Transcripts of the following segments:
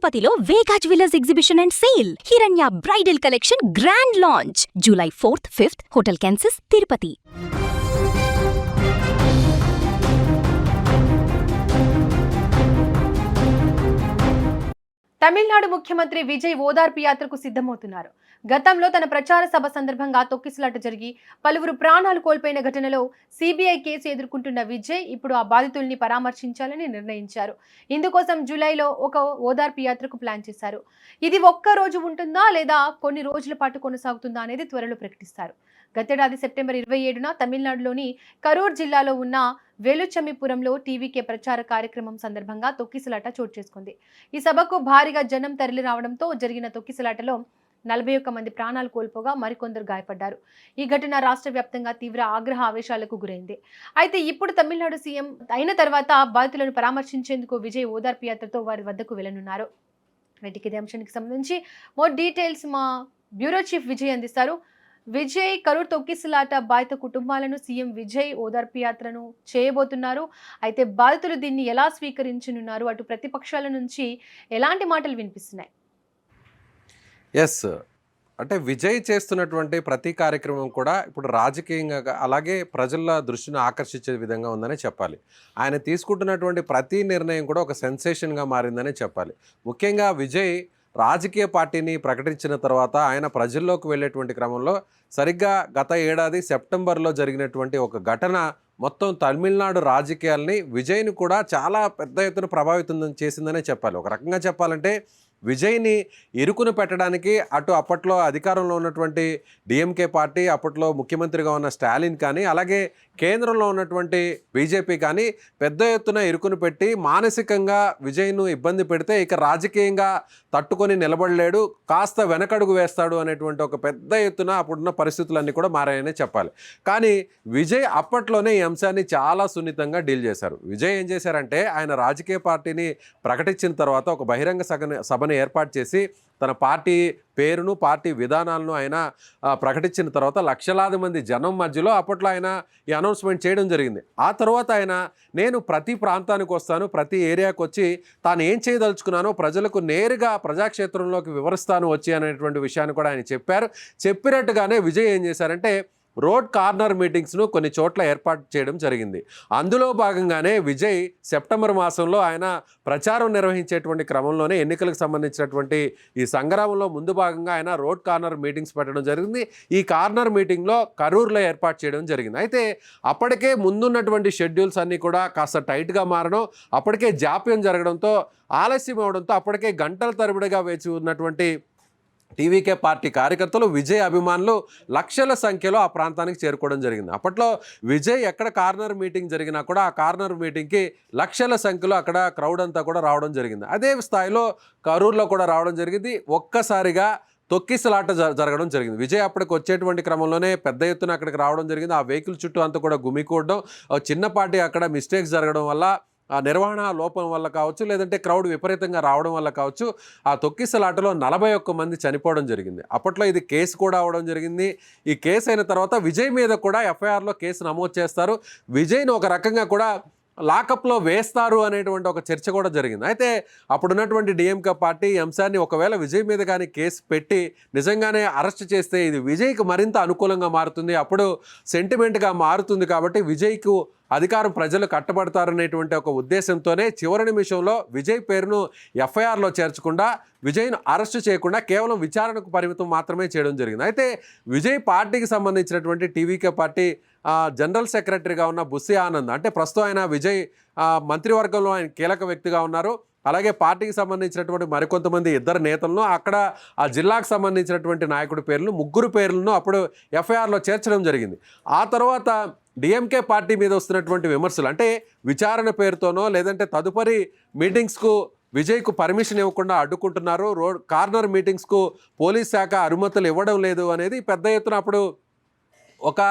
తిరుపతిలో వేగా jewellers exhibition and sale. హిరణ్య bridal collection grand launch July 4th, 5th, Hotel Kansas, Tirupati. Tamil Nadu ముఖ్యమంత్రి విజయ్ ఓదార్పు యాత్రకు సిద్ధమవుతున్నారు. గతంలో తన ప్రచార సభ సందర్భంగా తొక్కిసలాట జరిగి పలువురు ప్రాణాలు కోల్పోయిన ఘటనలో సిబిఐ కేసు ఎదుర్కొంటున్న విజయ్ ఇప్పుడు ఆ బాధితుల్ని పరామర్శించాలని నిర్ణయించారు. ఇందుకోసం జూలైలో ఒక ఓదార్పు యాత్రకు ప్లాన్ చేశారు. ఇది ఒక్క రోజు ఉంటుందా లేదా కొన్ని రోజుల పాటు కొనసాగుతుందా అనేది త్వరలో ప్రకటిస్తారు. గతేడాది సెప్టెంబర్ 27న తమిళనాడులోని కరూర్ జిల్లాలో ఉన్న వేలుచమ్మిపురంలో టీవీకే ప్రచార కార్యక్రమం సందర్భంగా తొక్కిసలాట చోటు చేసుకుంది. ఈ సభకు భారీగా జనం తరలి రావడంతో జరిగిన తొక్కిసలాటలో 41 మంది ప్రాణాలు కోల్పోగా మరికొందరు గాయపడ్డారు. ఈ ఘటన రాష్ట్ర వ్యాప్తంగా తీవ్ర ఆగ్రహ ఆవేశాలకు గురైంది. అయితే ఇప్పుడు తమిళనాడు సీఎం అయిన తర్వాత బాధితులను పరామర్శించేందుకు విజయ్ ఓదార్పు యాత్రతో వారి వద్దకు వెళ్లనున్నారు. వీటికి ఇదే అంశానికి సంబంధించి మోర్ డీటెయిల్స్ మా బ్యూరో చీఫ్ విజయ్ అందిస్తారు. విజయ్, కరూర్ తొక్కిసలాట బాధిత కుటుంబాలను సీఎం విజయ్ ఓదార్పు యాత్రను చేయబోతున్నారు. అయితే బాధితులు దీన్ని ఎలా స్వీకరించనున్నారు? అటు ప్రతిపక్షాల నుంచి ఎలాంటి మాటలు వినిపిస్తున్నాయి? ఎస్, అంటే విజయ్ చేస్తున్నటువంటి ప్రతి కార్యక్రమం కూడా ఇప్పుడు రాజకీయంగా అలాగే ప్రజల దృష్టిని ఆకర్షించే విధంగా ఉందనే చెప్పాలి. ఆయన తీసుకుంటున్నటువంటి ప్రతి నిర్ణయం కూడా ఒక సెన్సేషన్గా మారిందనే చెప్పాలి. ముఖ్యంగా విజయ్ రాజకీయ పార్టీని ప్రకటించిన తర్వాత ఆయన ప్రజల్లోకి వెళ్ళేటువంటి క్రమంలో సరిగ్గా గత ఏడాది సెప్టెంబర్లో జరిగినటువంటి ఒక ఘటన మొత్తం తమిళనాడు రాజకీయాల్ని విజయ్ని కూడా చాలా పెద్ద ఎత్తున ప్రభావితం చేసిందనే చెప్పాలి. ఒక రకంగా చెప్పాలంటే విజయ్ని ఇరుకును పెట్టడానికి అటు అప్పట్లో అధికారంలో ఉన్నటువంటి డిఎంకే పార్టీ, అప్పట్లో ముఖ్యమంత్రిగా ఉన్న స్టాలిన్ కానీ, అలాగే కేంద్రంలో ఉన్నటువంటి బీజేపీ కానీ పెద్ద ఎత్తున ఇరుకును పెట్టి మానసికంగా విజయ్ను ఇబ్బంది పెడితే ఇక రాజకీయంగా తట్టుకొని నిలబడలేడు, కాస్త వెనకడుగు వేస్తాడు అనేటువంటి ఒక పెద్ద ఎత్తున అప్పుడున్న పరిస్థితులన్నీ కూడా మారాయనే చెప్పాలి. కానీ విజయ్ అప్పట్లోనే ఈ అంశాన్ని చాలా సున్నితంగా డీల్ చేశారు. విజయ్ ఏం చేశారంటే ఆయన రాజకీయ పార్టీని ప్రకటించిన తర్వాత ఒక బహిరంగ సభను ఏర్పాటు చేసి తన పార్టీ పేరును, పార్టీ విధానాలను ఆయన ప్రకటించిన తర్వాత లక్షలాది మంది జనం మధ్యలో అప్పట్లో ఆయన ఈ అనౌన్స్మెంట్ చేయడం జరిగింది. ఆ తర్వాత ఆయన నేను ప్రతి ప్రాంతానికి వస్తాను, ప్రతి ఏరియాకి వచ్చి తాను ఏం చేయదలుచుకున్నానో ప్రజలకు నేరుగా ప్రజాక్షేత్రంలోకి వివరిస్తాను వచ్చి అనేటువంటి విషయాన్ని కూడా ఆయన చెప్పారు. చెప్పినట్టుగానే విజయ్ ఏం చేశారంటే రోడ్ కార్నర్ మీటింగ్స్ను కొన్ని చోట్ల ఏర్పాటు చేయడం జరిగింది. అందులో భాగంగానే విజయ్ సెప్టెంబర్ మాసంలో ఆయన ప్రచారం నిర్వహించేటువంటి క్రమంలోనే ఎన్నికలకు సంబంధించినటువంటి ఈ సంగ్రామంలో ముందు భాగంగా ఆయన రోడ్ కార్నర్ మీటింగ్స్ పెట్టడం జరిగింది. ఈ కార్నర్ మీటింగ్లో కరూర్లో ఏర్పాటు చేయడం జరిగింది. అయితే అప్పటికే ముందున్నటువంటి షెడ్యూల్స్ అన్నీ కూడా కాస్త టైట్గా మారడం, అప్పటికే జాప్యం జరగడంతో ఆలస్యం అవడంతో అప్పటికే గంటల తరబడిగా వేచి ఉన్నటువంటి టీవీకే పార్టీ కార్యకర్తలు, విజయ్ అభిమానులు లక్షల సంఖ్యలో ఆ ప్రాంతానికి చేరుకోవడం జరిగింది. అప్పట్లో విజయ్ ఎక్కడ కార్నర్ మీటింగ్ జరిగినా కూడా ఆ కార్నర్ మీటింగ్కి లక్షల సంఖ్యలో అక్కడ క్రౌడ్ అంతా కూడా రావడం జరిగింది. అదే స్థాయిలో కరూర్లో కూడా రావడం జరిగింది. ఒక్కసారిగా తొక్కిసలాట జరగడం జరిగింది. విజయ్ అప్పటికి వచ్చేటువంటి క్రమంలోనే పెద్ద ఎత్తున అక్కడికి రావడం జరిగింది. ఆ వెహికల్ చుట్టూ అంతా కూడా గుమికూడడం, చిన్నపాటి అక్కడ మిస్టేక్స్ జరగడం వల్ల, ఆ నిర్వహణ లోపం వల్ల కావచ్చు, లేదంటే క్రౌడ్ విపరీతంగా రావడం వల్ల కావచ్చు, ఆ తొక్కిసలాటలో 41 మంది చనిపోవడం జరిగింది. అప్పట్లో ఇది కేసు కూడా అవడం జరిగింది. ఈ కేసు అయిన తర్వాత విజయ్ మీద కూడా ఎఫ్ఐఆర్లో కేసు నమోదు చేస్తారు. విజయ్ని ఒక రకంగా కూడా లాకప్లో వేస్తారు అనేటువంటి ఒక చర్చ కూడా జరిగింది. అయితే అప్పుడున్నటువంటి డిఎంకే పార్టీ ఈ అంశాన్ని ఒకవేళ విజయ్ మీద కానీ కేసు పెట్టి నిజంగానే అరెస్ట్ చేస్తే ఇది విజయ్కి మరింత అనుకూలంగా మారుతుంది, అప్పుడు సెంటిమెంట్గా మారుతుంది, కాబట్టి విజయ్కు అధికారం ప్రజలు కట్టబడతారనేటువంటి ఒక ఉద్దేశంతోనే చివరి నిమిషంలో విజయ్ పేరును ఎఫ్ఐఆర్లో చేర్చకుండా విజయ్ను అరెస్టు చేయకుండా కేవలం విచారణకు పరిమితం మాత్రమే చేయడం జరిగింది. అయితే విజయ్ పార్టీకి సంబంధించినటువంటి టీవీకే పార్టీ జనరల్ సెక్రటరీగా ఉన్న బుస్సి ఆనంద్, అంటే ప్రస్తుతం ఆయన విజయ్ మంత్రివర్గంలో ఆయన కీలక వ్యక్తిగా ఉన్నారు. అలాగే పార్టీకి సంబంధించినటువంటి మరికొంతమంది ఇద్దరు నేతలను, అక్కడ ఆ జిల్లాకు సంబంధించినటువంటి నాయకుడి పేర్లను, 3 పేర్లను అప్పుడు ఎఫ్ఐఆర్లో చేర్చడం జరిగింది. ఆ తర్వాత డిఎంకే పార్టీ మీద వస్తున్నటువంటి విమర్శలు, అంటే విచారణ పేరుతోనో లేదంటే తదుపరి మీటింగ్స్కు విజయ్కు పర్మిషన్ ఇవ్వకుండా అడ్డుకుంటున్నారు, రోడ్ కార్నర్ మీటింగ్స్కు పోలీస్ శాఖ అనుమతులు ఇవ్వడం లేదు అనేది పెద్ద ఎత్తున అప్పుడు ఒక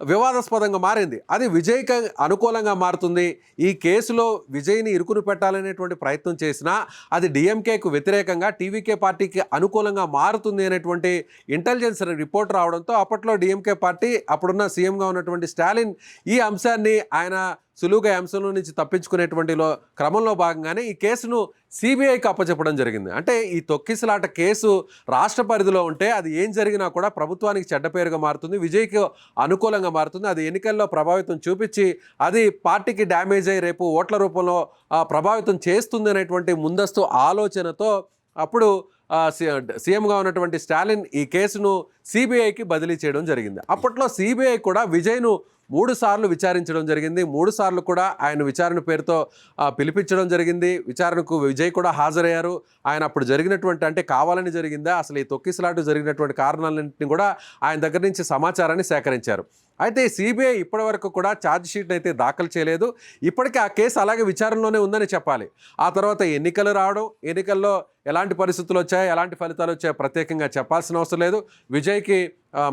వివాదాస్పదంగా మారింది. అది విజయ్కి అనుకూలంగా మారుతుంది. ఈ కేసులో విజయ్ని ఇరుకును పెట్టాలనేటువంటి ప్రయత్నం చేసినా అది డిఎంకేకు వ్యతిరేకంగా టీవీకే పార్టీకి అనుకూలంగా మారుతుంది అనేటువంటి ఇంటెలిజెన్స్ రిపోర్ట్ రావడంతో అప్పట్లో డిఎంకే పార్టీ అప్పుడున్న సీఎంగా ఉన్నటువంటి స్టాలిన్ ఈ అంశాన్ని ఆయన సులువుగా ఈ అంశంలో నుంచి తప్పించుకునేటువంటి క్రమంలో భాగంగానే ఈ కేసును సిబిఐకి అప్పచెప్పడం జరిగింది. అంటే ఈ తొక్కిసలాట కేసు రాష్ట్ర పరిధిలో ఉంటే అది ఏం జరిగినా కూడా ప్రభుత్వానికి చెడ్డ పేరుగా మారుతుంది, విజయ్కి అనుకూలంగా మారుతుంది. అది ఎన్నికల్లో ప్రభావితం చూపించి అది పార్టీకి డ్యామేజ్ అయ్యి రేపు ఓట్ల రూపంలో ప్రభావితం చేస్తుంది అనేటువంటి ముందస్తు ఆలోచనతో అప్పుడు సీఎంగా ఉన్నటువంటి స్టాలిన్ ఈ కేసును సిబిఐకి బదిలీ చేయడం జరిగింది. అప్పట్లో సిబిఐ కూడా విజయ్ను 3 సార్లు విచారించడం జరిగింది. 3 సార్లు కూడా ఆయన విచారణ పేరుతో పిలిపించడం జరిగింది. విచారణకు విజయ్ కూడా హాజరయ్యారు. ఆయన అప్పుడు జరిగినటువంటి, అంటే కావాలని జరిగిందా, అసలు ఈ తొక్కిసలాటు జరిగినటువంటి కారణాలన్నింటినీ కూడా ఆయన దగ్గర నుంచి సమాచారాన్ని సేకరించారు. అయితే సిబిఐ ఇప్పటివరకు కూడా ఛార్జ్ షీట్ని అయితే దాఖలు చేయలేదు. ఇప్పటికీ ఆ కేసు అలాగే విచారణలోనే ఉందని చెప్పాలి. ఆ తర్వాత ఎన్నికలు రావడం, ఎన్నికల్లో ఎలాంటి పరిస్థితులు వచ్చాయి, ఎలాంటి ఫలితాలు వచ్చాయో ప్రత్యేకంగా చెప్పాల్సిన అవసరం లేదు. విజయ్కి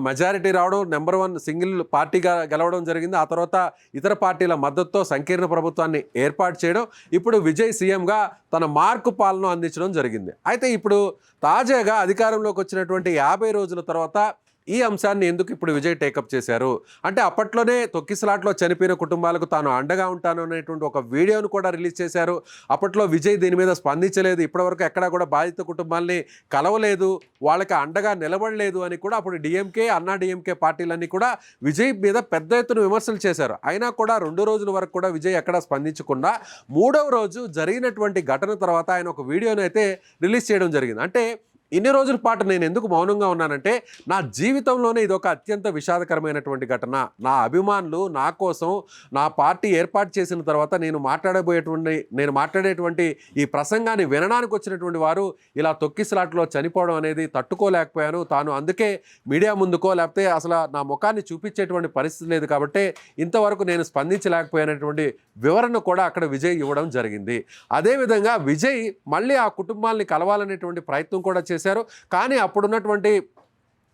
మెజారిటీ రావడం, నెంబర్ 1 సింగిల్ పార్టీగా గెలవడం జరిగింది. ఆ తర్వాత ఇతర పార్టీల మద్దతుతో సంకీర్ణ ప్రభుత్వాన్ని ఏర్పాటు చేయడం, ఇప్పుడు విజయ్ సీఎంగా తన మార్కు పాలన అందించడం జరిగింది. అయితే ఇప్పుడు తాజాగా అధికారంలోకి వచ్చినటువంటి 50 రోజుల తర్వాత ఈ అంశాన్ని ఎందుకు ఇప్పుడు విజయ్ టేకప్ చేశారు అంటే, అప్పట్లోనే తొక్కిసలాట్లో చనిపోయిన కుటుంబాలకు తాను అండగా ఉంటాను అనేటువంటి ఒక వీడియోను కూడా రిలీజ్ చేశారు. అప్పట్లో విజయ్ దీని మీద స్పందించలేదు, ఇప్పటివరకు ఎక్కడా కూడా బాధిత కుటుంబాల్ని కలవలేదు, వాళ్ళకి అండగా నిలబడలేదు అని కూడా అప్పుడు డిఎంకే, అన్నా డిఎంకే పార్టీలన్నీ కూడా విజయ్ మీద పెద్ద ఎత్తున విమర్శలు చేశారు. అయినా కూడా 2 రోజుల వరకు కూడా విజయ్ ఎక్కడా స్పందించకుండా 3వ రోజు జరిగినటువంటి ఘటన తర్వాత ఆయన ఒక వీడియోను అయితే రిలీజ్ చేయడం జరిగింది. అంటే ఇన్ని రోజుల పాటు నేను ఎందుకు మౌనంగా ఉన్నానంటే, నా జీవితంలోనే ఇది ఒక అత్యంత విషాదకరమైనటువంటి ఘటన. నా అభిమానులు నా కోసం నా పార్టీ ఏర్పాటు చేసిన తర్వాత నేను మాట్లాడేటువంటి ఈ ప్రసంగాన్ని వినడానికి వచ్చినటువంటి వారు ఇలా తొక్కిసలాట్లో చనిపోవడం అనేది తట్టుకోలేకపోయాను. తాను అందుకే మీడియా ముందుకో లేకపోతే అసలు నా ముఖాన్ని చూపించేటువంటి పరిస్థితి లేదు కాబట్టి ఇంతవరకు నేను స్పందించలేకపోయినటువంటి వివరణ కూడా అక్కడ విజయ్ ఇవ్వడం జరిగింది. అదేవిధంగా విజయ్ మళ్ళీ ఆ కుటుంబాలని కలవాలనేటువంటి ప్రయత్నం కూడా చేశారు. కానీ అప్పుడున్నటువంటి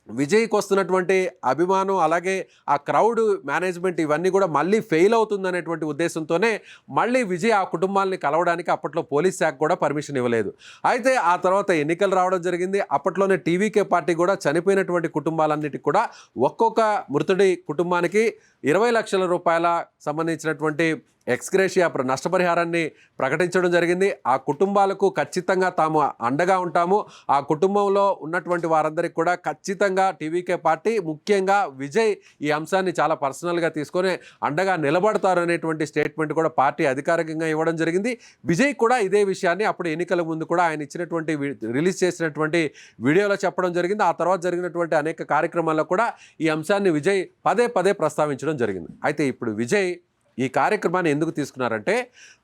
విజయ్కి వస్తున్నటువంటి అభిమానం, అలాగే ఆ క్రౌడ్ మేనేజ్మెంట్ ఇవన్నీ కూడా మళ్ళీ ఫెయిల్ అవుతుందనేటువంటి ఉద్దేశంతోనే మళ్ళీ విజయ్ ఆ కుటుంబాలని కలవడానికి అప్పట్లో పోలీస్ శాఖ కూడా పర్మిషన్ ఇవ్వలేదు. అయితే ఆ తర్వాత ఎన్నికలు రావడం జరిగింది. అప్పట్లోనే టీవీకే పార్టీ కూడా చనిపోయినటువంటి కుటుంబాలన్నిటికీ కూడా ఒక్కొక్క మృతుడి కుటుంబానికి 20 లక్షల రూపాయల సంబంధించినటువంటి ఎక్స్గ్రేషియా నష్టపరిహారాన్ని ప్రకటించడం జరిగింది. ఆ కుటుంబాలకు ఖచ్చితంగా తాము అండగా ఉంటాము, ఆ కుటుంబంలో ఉన్నటువంటి వారందరికీ కూడా ఖచ్చితంగా టీవీకే పార్టీ, ముఖ్యంగా విజయ్ ఈ అంశాన్ని చాలా పర్సనల్గా తీసుకొని అండగా నిలబడతారు అనేటువంటి స్టేట్మెంట్ కూడా పార్టీ అధికారికంగా ఇవ్వడం జరిగింది. విజయ్ కూడా ఇదే విషయాన్ని అప్పుడు ఎన్నికల ముందు కూడా ఆయన ఇచ్చినటువంటి రిలీజ్ చేసినటువంటి వీడియోలో చెప్పడం జరిగింది. ఆ తర్వాత జరిగినటువంటి అనేక కార్యక్రమాల్లో కూడా ఈ అంశాన్ని విజయ్ పదే పదే ప్రస్తావించడం జరిగింది. అయితే ఇప్పుడు విజయ్ ఈ కార్యక్రమాన్ని ఎందుకు తీసుకున్నారంటే,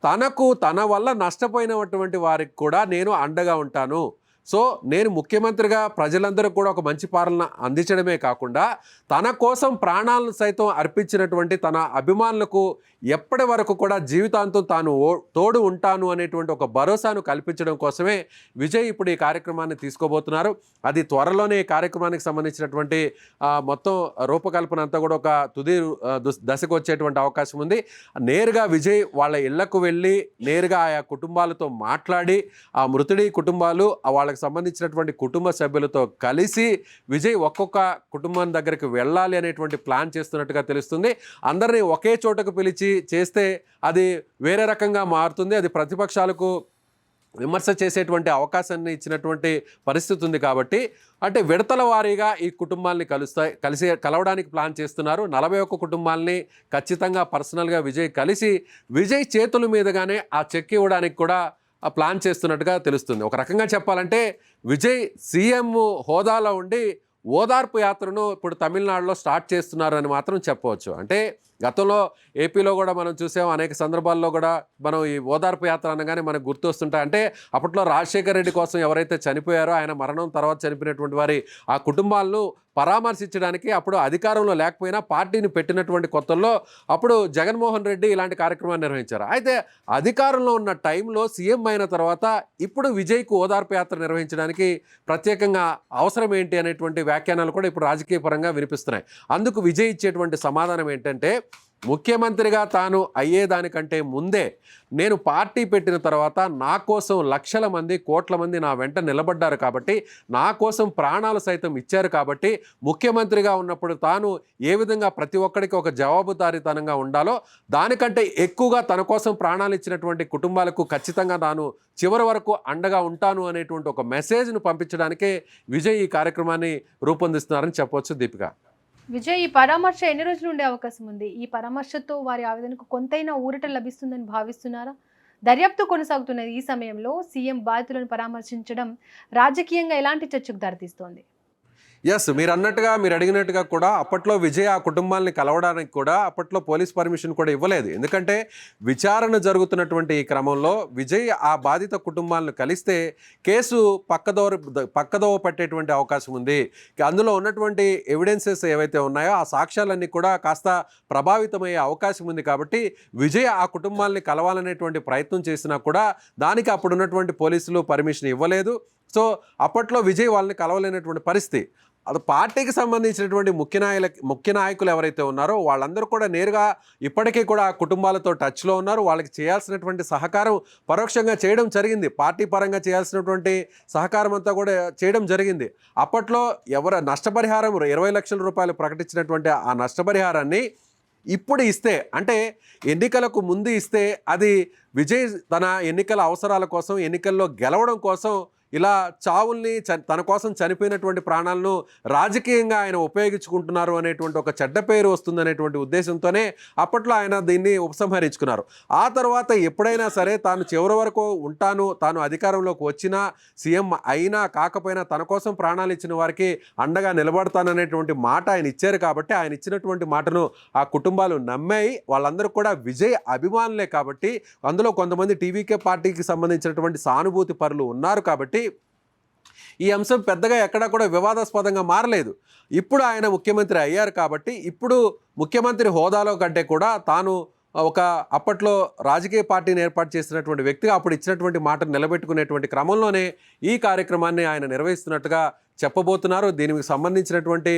తన వల్ల నష్టపోయినటువంటి వారికి కూడా నేను అండగా ఉంటాను, సో నేను ముఖ్యమంత్రిగా ప్రజలందరూ కూడా ఒక మంచి పాలన అందించడమే కాకుండా తన కోసం ప్రాణాలను సైతం అర్పించినటువంటి తన అభిమానులకు ఎప్పటి వరకు కూడా జీవితాంతం తాను తోడు ఉంటాను అనేటువంటి ఒక భరోసాను కల్పించడం కోసమే విజయ్ ఇప్పుడు ఈ కార్యక్రమాన్ని తీసుకోబోతున్నారు. అది త్వరలోనే ఈ కార్యక్రమానికి సంబంధించినటువంటి మొత్తం రూపకల్పన అంతా కూడా ఒక తుది దశకు వచ్చేటువంటి అవకాశం ఉంది. నేరుగా విజయ్ వాళ్ళ ఇళ్లకు వెళ్ళి నేరుగా ఆయా కుటుంబాలతో మాట్లాడి ఆ మృతుడి కుటుంబాలు వాళ్ళకి సంబంధించినటువంటి కుటుంబ సభ్యులతో కలిసి విజయ్ ఒక్కొక్క కుటుంబం దగ్గరికి వెళ్ళాలి అనేటువంటి ప్లాన్ చేస్తున్నట్టుగా తెలుస్తుంది. అందరినీ ఒకే చోటకు పిలిచి చేస్తే అది వేరే రకంగా మారుతుంది, అది ప్రతిపక్షాలకు విమర్శ చేసేటువంటి అవకాశాన్ని ఇచ్చినటువంటి పరిస్థితి ఉంది. కాబట్టి అంటే విడతల వారీగా ఈ కుటుంబాలని కలవడానికి ప్లాన్ చేస్తున్నారు. 41 కుటుంబాలని ఖచ్చితంగా పర్సనల్గా విజయ్ కలిసి విజయ్ చేతుల మీదుగానే ఆ చెక్ ఇవ్వడానికి కూడా ప్లాన్ చేస్తున్నట్టుగా తెలుస్తుంది. ఒక రకంగా చెప్పాలంటే విజయ్ సీఎం హోదాలో ఉండి ఓదార్పు యాత్రను ఇప్పుడు తమిళనాడులో స్టార్ట్ చేస్తున్నారని మాత్రం చెప్పవచ్చు. అంటే గతంలో ఏపీలో కూడా మనం చూసాం, అనేక సందర్భాల్లో కూడా మనం ఈ ఓదార్పు యాత్ర అనగానే మనకు గుర్తొస్తుంటాయి. అంటే అప్పట్లో రాజశేఖర రెడ్డి కోసం ఎవరైతే చనిపోయారో, ఆయన మరణం తర్వాత చనిపోయినటువంటి వారి ఆ కుటుంబాలను పరామర్శించడానికి అప్పుడు అధికారంలో లేకపోయినా పార్టీని పెట్టినటువంటి కొత్తల్లో అప్పుడు జగన్మోహన్ రెడ్డి ఇలాంటి కార్యక్రమాన్ని నిర్వహించారు. అయితే అధికారంలో ఉన్న టైంలో సీఎం అయిన తర్వాత ఇప్పుడు విజయ్కు ఓదార్పు యాత్ర నిర్వహించడానికి ప్రత్యేకంగా అవసరం ఏంటి అనేటువంటి వ్యాఖ్యానాలు కూడా ఇప్పుడు రాజకీయ పరంగా వినిపిస్తున్నాయి. అందుకు విజయ్ ఇచ్చేటువంటి సమాధానం ఏంటంటే, ముఖ్యమంత్రిగా తాను అయ్యేదానికంటే ముందే నేను పార్టీ పెట్టిన తర్వాత నా కోసం లక్షల మంది కోట్ల మంది నా వెంట నిలబడ్డారు కాబట్టి, నా కోసం ప్రాణాలు సైతం ఇచ్చారు కాబట్టి, ముఖ్యమంత్రిగా ఉన్నప్పుడు తాను ఏ విధంగా ప్రతి ఒక్కడికి ఒక జవాబుదారీతనంగా ఉండాలో దానికంటే ఎక్కువగా తన కోసం ప్రాణాలు ఇచ్చినటువంటి కుటుంబాలకు ఖచ్చితంగా తాను చివరి వరకు అండగా ఉంటాను అనేటువంటి ఒక మెసేజ్ను పంపించడానికే విజయ్ ఈ కార్యక్రమాన్ని రూపొందిస్తున్నారని చెప్పవచ్చు దీపిక. విజయ్, ఈ పరామర్శ ఎన్ని రోజులు ఉండే అవకాశం ఉంది? ఈ పరామర్శతో వారి ఆవేదనకు కొంతైనా ఊరట లభిస్తుందని భావిస్తున్నారా? దర్యాప్తు కొనసాగుతున్నది ఈ సమయంలో సీఎం బాధితులను పరామర్శించడం రాజకీయంగా ఎలాంటి చర్చకు దారితీస్తోంది? ఎస్, మీరు అన్నట్టుగా మీరు అడిగినట్టుగా కూడా అప్పట్లో విజయ్ ఆ కుటుంబాలని కలవడానికి కూడా అప్పట్లో పోలీస్ పర్మిషన్ కూడా ఇవ్వలేదు. ఎందుకంటే విచారణ జరుగుతున్నటువంటి ఈ క్రమంలో విజయ్ ఆ బాధిత కుటుంబాలను కలిస్తే కేసు పక్కదోవ పట్టేటువంటి అవకాశం ఉంది. అందులో ఉన్నటువంటి ఎవిడెన్సెస్ ఏవైతే ఉన్నాయో ఆ సాక్ష్యాలన్నీ కూడా కాస్త ప్రభావితమయ్యే అవకాశం ఉంది. కాబట్టి విజయ్ ఆ కుటుంబాలని కలవాలనేటువంటి ప్రయత్నం చేసినా కూడా దానికి అప్పుడు ఉన్నటువంటి పోలీసులు పర్మిషన్ ఇవ్వలేదు. సో అప్పట్లో విజయ్ వాళ్ళని కలవలేనటువంటి పరిస్థితి. అది పార్టీకి సంబంధించినటువంటి ముఖ్య నాయకులు ఎవరైతే ఉన్నారో వాళ్ళందరూ కూడా నేరుగా ఇప్పటికీ కూడా ఆ కుటుంబాలతో టచ్లో ఉన్నారు. వాళ్ళకి చేయాల్సినటువంటి సహకారం పరోక్షంగా చేయడం జరిగింది. పార్టీ పరంగా చేయాల్సినటువంటి సహకారం అంతా కూడా చేయడం జరిగింది. అప్పట్లో నష్టపరిహారం 20 లక్షల రూపాయలు ప్రకటించినటువంటి ఆ నష్టపరిహారాన్ని ఇప్పుడు ఇస్తే, అంటే ఎన్నికలకు ముందు ఇస్తే, అది విజయ్ తన ఎన్నికల అవసరాల కోసం, ఎన్నికల్లో గెలవడం కోసం ఇలా చావుల్ని తన కోసం చనిపోయినటువంటి ప్రాణాలను రాజకీయంగా ఆయన ఉపయోగించుకుంటున్నారు అనేటువంటి ఒక చెడ్డ పేరు వస్తుందనేటువంటి ఉద్దేశంతోనే అప్పట్లో ఆయన దీన్ని ఉపసంహరించుకున్నారు. ఆ తర్వాత ఎప్పుడైనా సరే తాను చివరి వరకు ఉంటాను, తాను అధికారంలోకి వచ్చినా సీఎం అయినా కాకపోయినా తన కోసం ప్రాణాలు ఇచ్చిన వారికి అండగా నిలబడతాననేటువంటి మాట ఆయన ఇచ్చారు. కాబట్టి ఆయన ఇచ్చినటువంటి మాటను ఆ కుటుంబాలు నమ్మాయి. వాళ్ళందరూ కూడా విజయ్ అభిమానులే కాబట్టి, అందులో కొంతమంది టీవీకే పార్టీకి సంబంధించినటువంటి సానుభూతి పరులు ఉన్నారు. కాబట్టి ఈ అంశం పెద్దగా ఎక్కడా కూడా వివాదాస్పదంగా మారలేదు. ఇప్పుడు ఆయన ముఖ్యమంత్రి అయ్యారు కాబట్టి ఇప్పుడు ముఖ్యమంత్రి హోదాలో కంటే కూడా తాను ఒక అప్పట్లో రాజకీయ పార్టీని ఏర్పాటు చేసినటువంటి వ్యక్తిగా అప్పుడు ఇచ్చినటువంటి మాటను నిలబెట్టుకునేటువంటి క్రమంలోనే ఈ కార్యక్రమాన్ని ఆయన నిర్వహిస్తున్నట్టుగా చెప్పబోతున్నారు. దీనికి సంబంధించినటువంటి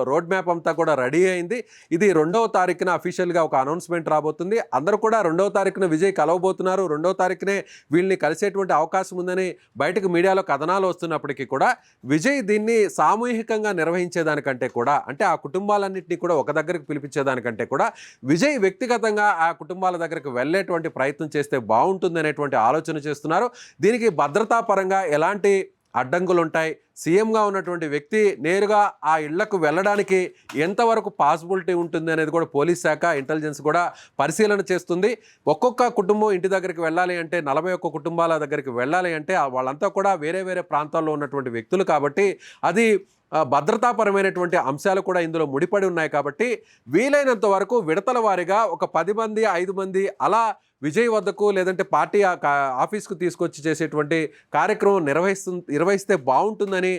రోడ్ మ్యాప్ అంతా కూడా రెడీ అయింది. ఇది 2వ తారీఖున అఫీషియల్గా ఒక అనౌన్స్మెంట్ రాబోతుంది. అందరూ కూడా 2వ తారీఖున విజయ్ కలవబోతున్నారు. 2వ తారీఖునే వీళ్ళని కలిసేటువంటి అవకాశం ఉందని బయటకు మీడియాలో కథనాలు వస్తున్నప్పటికీ కూడా విజయ్ దీన్ని సామూహికంగా నిర్వహించేదానికంటే కూడా, అంటే ఆ కుటుంబాలన్నింటినీ కూడా ఒక దగ్గరికి పిలిపించేదానికంటే కూడా విజయ్ వ్యక్తిగతంగా ఆ కుటుంబాల దగ్గరికి వెళ్ళేటువంటి ప్రయత్నం చేస్తే బాగుంటుంది అనేటువంటి ఆలోచన చేస్తున్నారు. దీనికి భద్రతా పరంగా ఎలాంటి అడ్డంకులు ఉంటాయి, సీఎంగా ఉన్నటువంటి వ్యక్తి నేరుగా ఆ ఇళ్లకు వెళ్ళడానికి ఎంతవరకు పాసిబిలిటీ ఉంటుంది అనేది కూడా పోలీస్ శాఖ, ఇంటెలిజెన్స్ కూడా పరిశీలన చేస్తుంది. ఒక్కొక్క కుటుంబం ఇంటి దగ్గరికి వెళ్ళాలి అంటే 41 కుటుంబాల దగ్గరికి వెళ్ళాలి అంటే వాళ్ళంతా కూడా వేరే వేరే ప్రాంతాల్లో ఉన్నటువంటి వ్యక్తులు కాబట్టి అది భద్రతాపరమైనటువంటి అంశాలు కూడా ఇందులో ముడిపడి ఉన్నాయి. కాబట్టి వీలైనంత వరకు విడతల వారీగా ఒక 10 మంది 5 మంది అలా విజయ్ వద్దకు లేదంటే పార్టీ ఆఫీస్కు తీసుకొచ్చి చేసేటువంటి కార్యక్రమం నిర్వహిస్తే బాగుంటుందని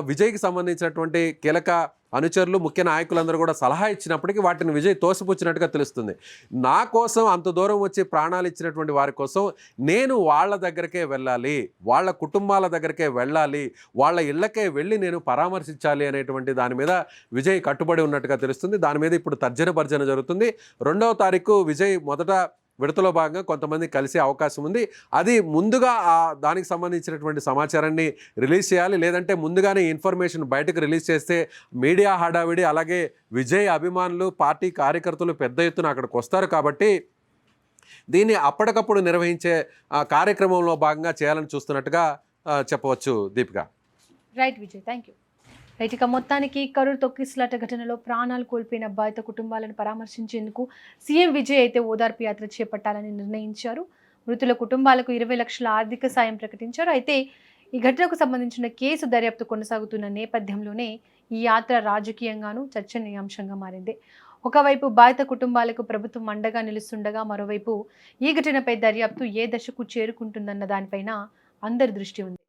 విజయ్కి సంబంధించినటువంటి కీలక అనుచరులు, ముఖ్య నాయకులందరూ కూడా సలహా ఇచ్చినప్పటికీ వాటిని విజయ్ తోసిపుచ్చినట్టుగా తెలుస్తుంది. నా కోసం అంత దూరం వచ్చి ప్రాణాలు ఇచ్చినటువంటి వారి కోసం నేను వాళ్ళ దగ్గరకే వెళ్ళాలి, వాళ్ళ కుటుంబాల దగ్గరకే వెళ్ళాలి, వాళ్ళ ఇళ్ళకే వెళ్ళి నేను పరామర్శించాలి అనేటువంటి దాని మీద విజయ్ కట్టుబడి ఉన్నట్టుగా తెలుస్తుంది. దాని మీద ఇప్పుడు తర్జన భర్జన జరుగుతుంది. 2వ తారీఖు విజయ్ మొదట విడతలో భాగంగా కొంతమంది కలిసే అవకాశం ఉంది. అది ముందుగా దానికి సంబంధించినటువంటి సమాచారాన్ని రిలీజ్ చేయాలి. లేదంటే ముందుగానే ఇన్ఫర్మేషన్ బయటకు రిలీజ్ చేస్తే మీడియా హడావిడి, అలాగే విజయ్ అభిమానులు, పార్టీ కార్యకర్తలు పెద్ద ఎత్తున అక్కడికి వస్తారు. కాబట్టి దీన్ని అప్పటికప్పుడు నిర్వహించే కార్యక్రమంలో భాగంగా చేయాలని చూస్తున్నట్టుగా చెప్పవచ్చు Deepika. Right Vijay, thank you. Right, ఇక మొత్తానికి కరూరు తొక్కిసలాట ఘటనలో ప్రాణాలు కోల్పోయిన బాధిత కుటుంబాలను పరామర్శించేందుకు సీఎం విజయ్ అయితే ఓదార్పు యాత్ర చేపట్టాలని నిర్ణయించారు. మృతుల కుటుంబాలకు 20 లక్షల ఆర్థిక సాయం ప్రకటించారు. అయితే ఈ ఘటనకు సంబంధించిన కేసు దర్యాప్తు కొనసాగుతున్న నేపథ్యంలోనే ఈ యాత్ర రాజకీయంగానూ చర్చనీయాంశంగా మారింది. ఒకవైపు బాధిత కుటుంబాలకు ప్రభుత్వం అండగా నిలుస్తుండగా, మరోవైపు ఈ ఘటనపై దర్యాప్తు ఏ దశకు చేరుకుంటుందన్న దానిపైన అందరి దృష్టి ఉంది.